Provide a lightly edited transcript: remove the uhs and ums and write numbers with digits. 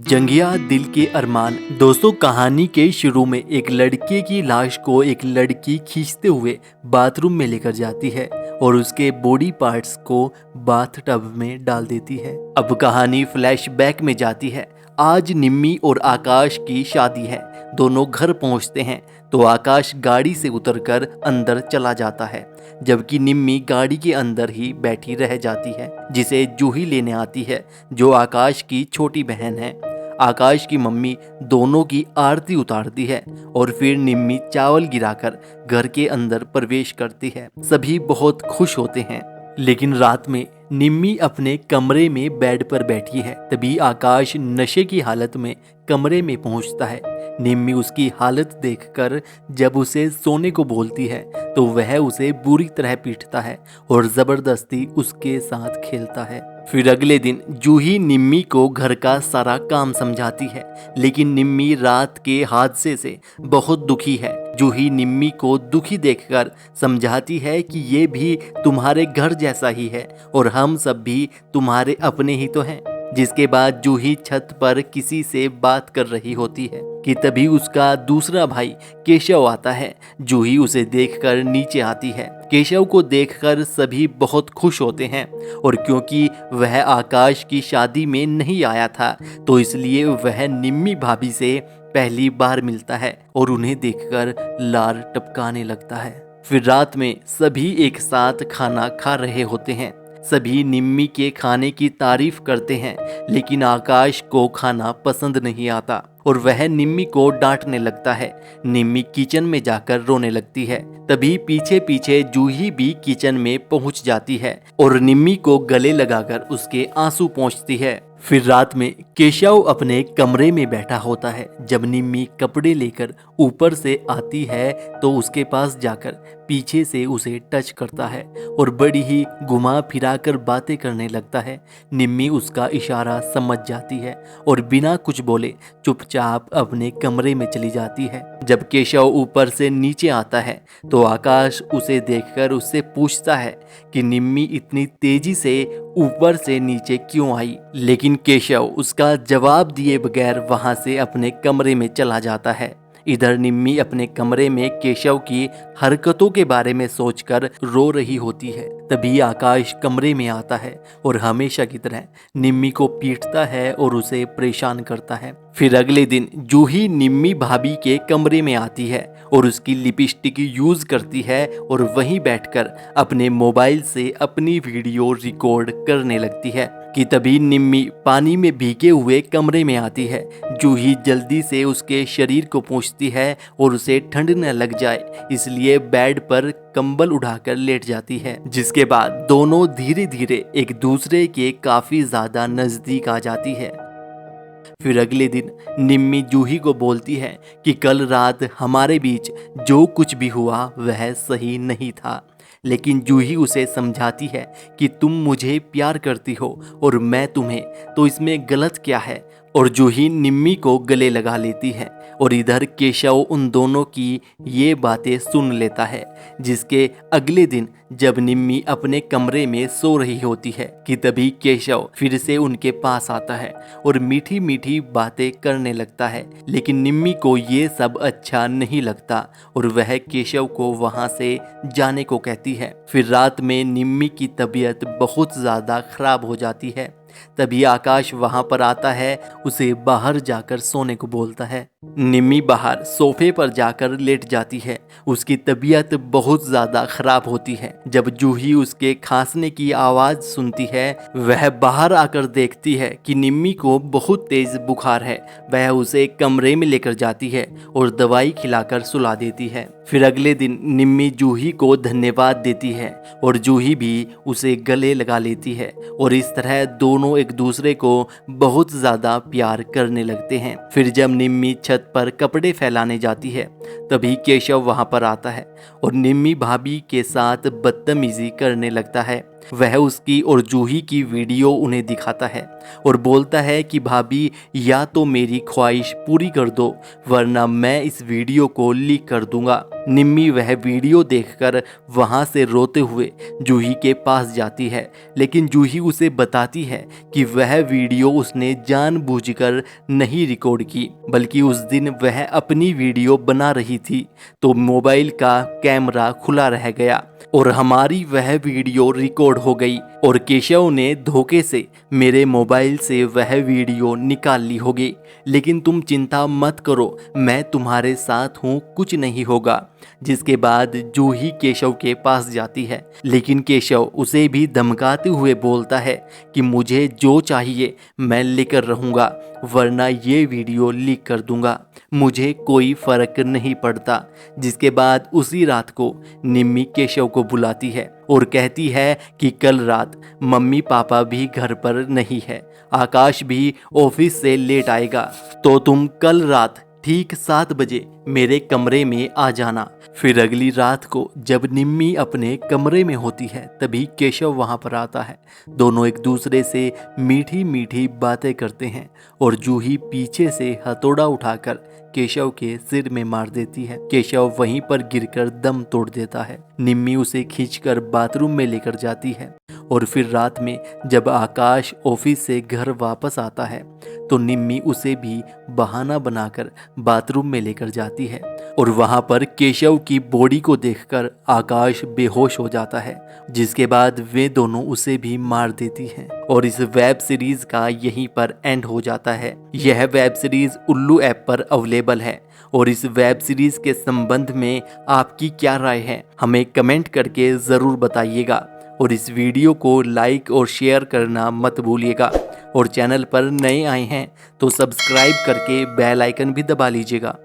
जंगिया दिल के अरमान। दोस्तों, कहानी के शुरू में एक लड़के की लाश को एक लड़की खींचते हुए बाथरूम में लेकर जाती है और उसके बॉडी पार्ट्स को बाथटब में डाल देती है। अब कहानी फ्लैशबैक में जाती है। आज निम्मी और आकाश की शादी है। दोनों घर पहुंचते हैं तो आकाश गाड़ी से उतरकर अंदर चला जाता है, जबकि निम्मी गाड़ी के अंदर ही बैठी रह जाती है, जिसे जूही लेने आती है, जो आकाश की छोटी बहन है। आकाश की मम्मी दोनों की आरती उतारती है और फिर निम्मी चावल गिराकर घर के अंदर प्रवेश करती है। सभी बहुत खुश होते हैं, लेकिन रात में निम्मी अपने कमरे में बेड पर बैठी है। तभी आकाश नशे की हालत में कमरे में पहुंचता है। निम्मी उसकी हालत देखकर जब उसे सोने को बोलती है तो वह उसे बुरी तरह पीटता है और जबरदस्ती उसके साथ खेलता है। फिर अगले दिन जूही निम्मी को घर का सारा काम समझाती है, लेकिन निम्मी रात के हादसे से बहुत दुखी है। जूही निम्मी को दुखी देखकर समझाती है कि ये भी तुम्हारे घर जैसा ही है और हम सब भी तुम्हारे अपने ही तो हैं। जिसके बाद जूही छत पर किसी से बात कर रही होती है कि तभी उसका दूसरा भाई केशव आता है। जूही उसे देखकर नीचे आती है। केशव को देखकर सभी बहुत खुश होते हैं और क्योंकि वह आकाश की शादी में नहीं आया था तो इसलिए वह निम्मी भाभी से पहली बार मिलता है और उन्हें देखकर लार टपकाने लगता है। फिर रात में सभी एक साथ खाना खा रहे होते हैं। सभी निम्मी के खाने की तारीफ करते हैं, लेकिन आकाश को खाना पसंद नहीं आता और वह निम्मी को डांटने लगता है। निम्मी किचन में जाकर रोने लगती है। तभी पीछे पीछे जूही भी किचन में पहुंच जाती है और निम्मी को गले लगाकर उसके आंसू पोंछती है। फिर रात में केशव अपने कमरे में बैठा होता है। जब निम्मी कपड़े लेकर ऊपर से आती है तो उसके पास जाकर पीछे से उसे टच करता है और बड़ी ही घुमा फिरा कर बातें करने लगता है। निम्मी उसका इशारा समझ जाती है और बिना कुछ बोले चुपचाप अपने कमरे में चली जाती है। जब केशव ऊपर से नीचे आता है तो आकाश उसे देखकर उससे पूछता है कि निम्मी इतनी तेजी से ऊपर से नीचे क्यों आई, लेकिन केशव उसका जवाब दिए बगैर वहां से अपने कमरे में चला जाता है। इधर निम्मी अपने कमरे में केशव की हरकतों के बारे में सोचकर रो रही होती है। तभी आकाश कमरे में आता है और हमेशा की तरह निम्मी को पीटता है और उसे परेशान करता है। फिर अगले दिन जूही निम्मी भाभी के कमरे में आती है और उसकी लिपस्टिक यूज करती है और वहीं बैठकर अपने मोबाइल से अपनी वीडियो रिकॉर्ड करने लगती है कि तभी निम्मी पानी में भीगे हुए कमरे में आती है। जूही जल्दी से उसके शरीर को पोंछती है और उसे ठंड न लग जाए इसलिए बेड पर कंबल उठाकर लेट जाती है। जिसके बाद दोनों धीरे धीरे एक दूसरे के काफी ज्यादा नजदीक आ जाती है। फिर अगले दिन निम्मी जूही को बोलती है कि कल रात हमारे बीच जो कुछ भी हुआ वह सही नहीं था, लेकिन जूही उसे समझाती है कि तुम मुझे प्यार करती हो और मैं तुम्हें, तो इसमें गलत क्या है। और जूही निम्मी को गले लगा लेती है और इधर केशव उन दोनों की ये बातें सुन लेता है। जिसके अगले दिन जब निम्मी अपने कमरे में सो रही होती है कि तभी केशव फिर से उनके पास आता है और मीठी मीठी बातें करने लगता है, लेकिन निम्मी को ये सब अच्छा नहीं लगता और वह केशव को वहां से जाने को कहती है। फिर रात में निम्मी की तबीयत बहुत ज़्यादा खराब हो जाती है। तभी आकाश वहां पर आता है, उसे बाहर जाकर सोने को बोलता है। निम्मी बाहर सोफे पर जाकर लेट जाती है। उसकी तबीयत बहुत ज़्यादा खराब होती है। जब जूही उसके खांसने की आवाज़ सुनती है वह बाहर आकर देखती है कि निम्मी को बहुत तेज बुखार है। वह उसे कमरे में लेकर जाती है और दवाई खिलाकर सुला देती है। फिर अगले दिन निम्मी जूही को धन्यवाद देती है और जूही भी उसे गले लगा लेती है और इस तरह दोनों एक दूसरे को बहुत ज़्यादा प्यार करने लगते हैं। फिर जब निम्मी छत पर कपड़े फैलाने जाती है तभी केशव वहां पर आता है और निम्मी भाभी के साथ बदतमीजी करने लगता है। वह उसकी और जूही की वीडियो उन्हें दिखाता है और बोलता है कि भाभी या तो मेरी ख्वाहिश पूरी कर दो वरना मैं इस वीडियो को लीक कर दूंगा। निम्मी वह वीडियो देखकर वहां से रोते हुए जूही के पास जाती है, लेकिन जूही उसे बताती है कि वह वीडियो उसने जानबूझकर नहीं रिकॉर्ड की, बल्कि उस दिन वह अपनी वीडियो बना रही थी तो मोबाइल का कैमरा खुला रह गया और हमारी वह वीडियो रिकॉर्ड हो गई और केशव ने धोखे से मेरे मोबाइल से वह वीडियो निकाल ली होगी। लेकिन तुम चिंता मत करो, मैं तुम्हारे साथ हूँ, कुछ नहीं होगा। जिसके बाद जूही केशव के पास जाती है, लेकिन केशव उसे भी धमकाते हुए बोलता है कि मुझे जो चाहिए मैं लेकर रहूँगा वरना ये वीडियो लीक कर दूंगा, मुझे कोई फर्क नहीं पड़ता। जिसके बाद उसी रात को निम्मी केशव को बुलाती है और कहती है कि कल रात मम्मी पापा भी घर पर नहीं है, आकाश भी ऑफिस से लेट आएगा, तो तुम कल रात ठीक 7 बजे मेरे कमरे में आ जाना। फिर अगली रात को जब निम्मी अपने कमरे में होती है तभी केशव वहां पर आता है। दोनों एक दूसरे से मीठी मीठी बातें करते हैं और जूही पीछे से हथौड़ा उठाकर केशव के सिर में मार देती है। केशव वहीं पर गिरकर दम तोड़ देता है। निम्मी उसे खींचकर बाथरूम में लेकर जाती है और फिर रात में जब आकाश ऑफिस से घर वापस आता है तो निम्मी उसे भी बहाना बनाकर बाथरूम में लेकर जाती है और वहां पर केशव की बॉडी को देखकर आकाश बेहोश हो जाता है। जिसके बाद वे दोनों उसे भी मार देती हैं और इस वेब सीरीज का यहीं पर एंड हो जाता है। यह वेब सीरीज उल्लू ऐप पर अवेलेबल है और इस वेब सीरीज के संबंध में आपकी क्या राय है हमें कमेंट करके ज़रूर बताइएगा और इस वीडियो को लाइक और शेयर करना मत भूलिएगा और चैनल पर नए आए हैं तो सब्सक्राइब करके बेल आइकन भी दबा लीजिएगा।